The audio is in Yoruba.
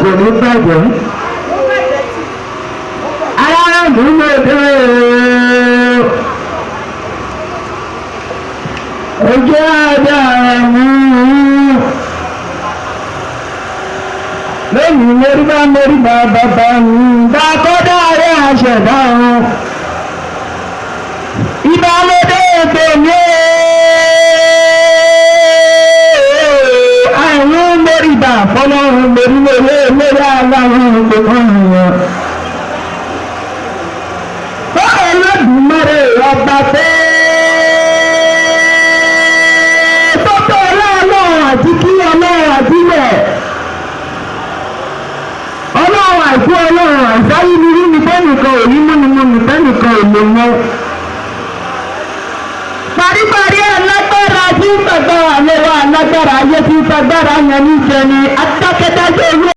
kò ní bàjẹ́. Ara mi ló dé ojú àdá mi. Lẹ́yìn mẹ́rìnbá bàbá mi bá kọ́dá rẹ̀ àṣẹ̀dá wọn. Ìbálòdé tèmi àrùn mẹ́rìnbá fọlọ́run mẹ́rìnlélé lórí aláwọ̀ gbogbo wọn. Bọ́ọ̀ Olódùmarè ọba pé tọ́tọ́ ọlọ́run àti kí ọlọ́run àtìlẹ̀. Ọlọ́run àìkú ọlọ́run àìsáyé ni rí ni tẹ́nìkan ò ní múnimúni tẹ́nìkan ò lè mọ́. Paríparí alágbára tí ń gbàgbára lọ́wọ́ alágbára ayé tí ń fagbára yan ní jẹni adákẹ́dájọ́ olú.